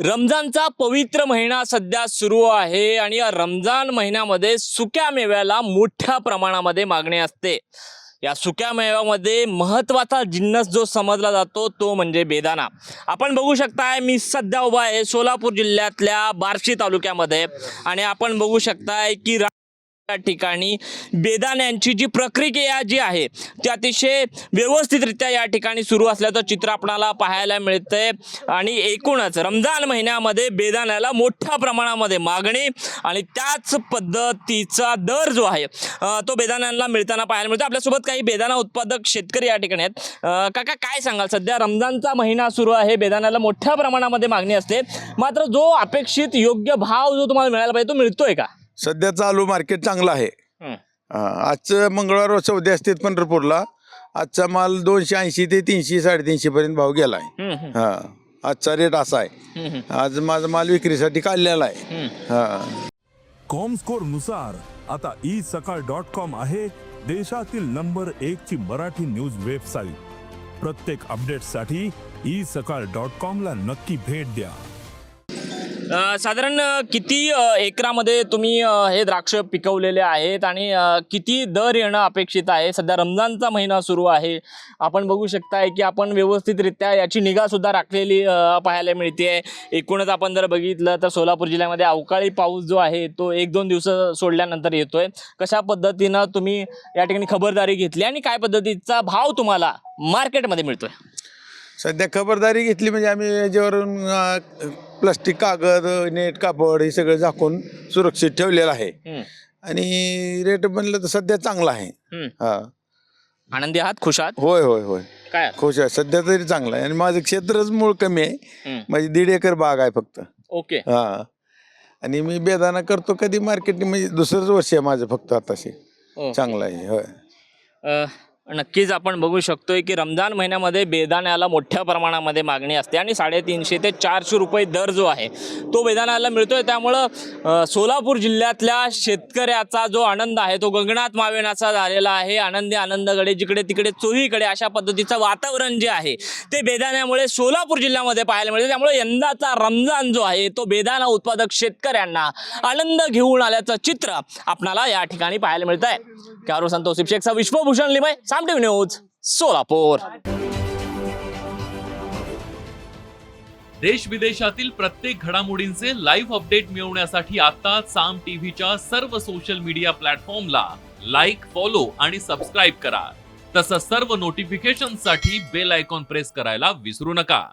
रमजानचा पवित्र महिना सध्या सुरू आहे आणि या रमजान महिन्यामध्ये सुक्या मेव्याला मोठ्या प्रमाणामध्ये मागणी असते। या सुक्या मेव्यामध्ये महत्त्वाचा जिन्नस जो समजला जातो तो म्हणजे बेदाणा। आपण बघू शकताय मी सध्या उभा आहे सोलापूर जिल्ह्यातल्या बार्शी तालुक्यामध्ये आणि आपण बघू शकताय की या ठिकाणी बेदाण्यांची जी प्रक्रिया जी आहे ती अतिशय व्यवस्थितरित्या या ठिकाणी सुरू असल्याचं चित्र आपल्याला पाहायला मिळतंय आणि एकूणच रमजान महिन्यामध्ये बेदाण्याला मोठ्या प्रमाणामध्ये मागणी आणि त्याच पद्धतीचा दर जो आहे तो बेदाण्यांना मिळताना पाहायला मिळतो। आपल्यासोबत काही बेदाणा उत्पादक शेतकरी या ठिकाणी आहेत। काका काय सांगाल, सध्या रमजानचा महिना सुरू आहे, बेदाण्याला मोठ्या प्रमाणामध्ये मागणी असते, मात्र जो अपेक्षित योग्य भाव जो तुम्हाला मिळायला पाहिजे तो मिळतोय का? सध्या चालू मार्केट चांगलं आहे। आजचं मंगळवार सौदे असते पंढरपूरला, आजचा माल 280 ते 300 350 पर्यंत भाव गेलाय। आजचा रेट असा आहे। आज माझा माल विक्रीसाठी काढलेला आहे। कॉमस्कोर नुसार आता isakal.com आहे देशातील नंबर 1 ची मराठी न्यूज वेबसाईट। प्रत्येक अपडेटसाठी isakal.com ला नक्की भेट द्या। साधारण किती एकरामध्ये तुम्ही हे द्राक्ष पिकवलेले आहेत आणि किती दर येणं अपेक्षित आहे? सध्या रमजानचा महिना सुरू आहे, आपण बघू शकताय की आपण व्यवस्थितरित्या याची निगा सुद्धा राखलेली पाहायला मिळते। एकूणच आपण जर बघितलं तर सोलापूर जिल्ह्यामध्ये अवकाळी पाऊस जो आहे तो 1-2 दिवस सोडल्यानंतर येतोय। कशा पद्धतीनं तुम्ही या ठिकाणी खबरदारी घेतली आणि काय पद्धतीचा भाव तुम्हाला मार्केटमध्ये मिळतोय? सध्या खबरदारी घेतली म्हणजे आम्ही याच्यावरून प्लास्टिक, कागद, नेट, कापड हे सगळं झाकून सुरक्षित ठेवलेलं आहे आणि रेट म्हणलं तर सध्या चांगला आहे। आनंदी आहात, खुश आहात? होय होय होय, काय खुश आहे, सध्या तरी चांगला आहे आणि माझं क्षेत्रच मूळ कमी आहे, माझी 1.5 एकर बाग आहे फक्त। ओके। आणि मी बेदाणा करतो कधी मार्केट म्हणजे दुसरंच वर्ष आहे माझं फक्त आताशी। चांगलं आहे होय। नक्कीच आपण बघू शकतोय की रमजान महिन्यामध्ये बेदाण्याला मोठ्या प्रमाणामध्ये मागणी असते आणि 350 ते 400 रुपये दर जो आहे तो बेदाण्याला मिळतोय। त्यामुळं सोलापूर जिल्ह्यातल्या शेतकऱ्याचा जो आनंद आहे तो गगनात मावेनासा झालेला आहे। आनंदी आनंदकडे जिकडे तिकडे चोहीकडे अशा पद्धतीचं वातावरण जे आहे ते बेदाण्यामुळे सोलापूर जिल्ह्यामध्ये पाहायला मिळते। त्यामुळे यंदाचा रमजान जो आहे तो बेदाणा उत्पादक शेतकऱ्यांना आनंद घेऊन आल्याचं चित्र आपल्याला या ठिकाणी पाहायला मिळत आहे। कॅमेरामन संतोष शिक्षकचा विश्वभूषण लिमय, साम टीव्ही न्यूज, सोलापूर। देश विदेशातील प्रत्येक घडामोडींचे लाईव्ह अपडेट मिळवण्यासाठी आता साम टीव्हीच्या सर्व सोशल मीडिया प्लॅटफॉर्मला लाईक, फॉलो आणि सबस्क्राईब करा। तसंच सर्व नोटिफिकेशनसाठी बेल आयकॉन प्रेस करायला विसरू नका।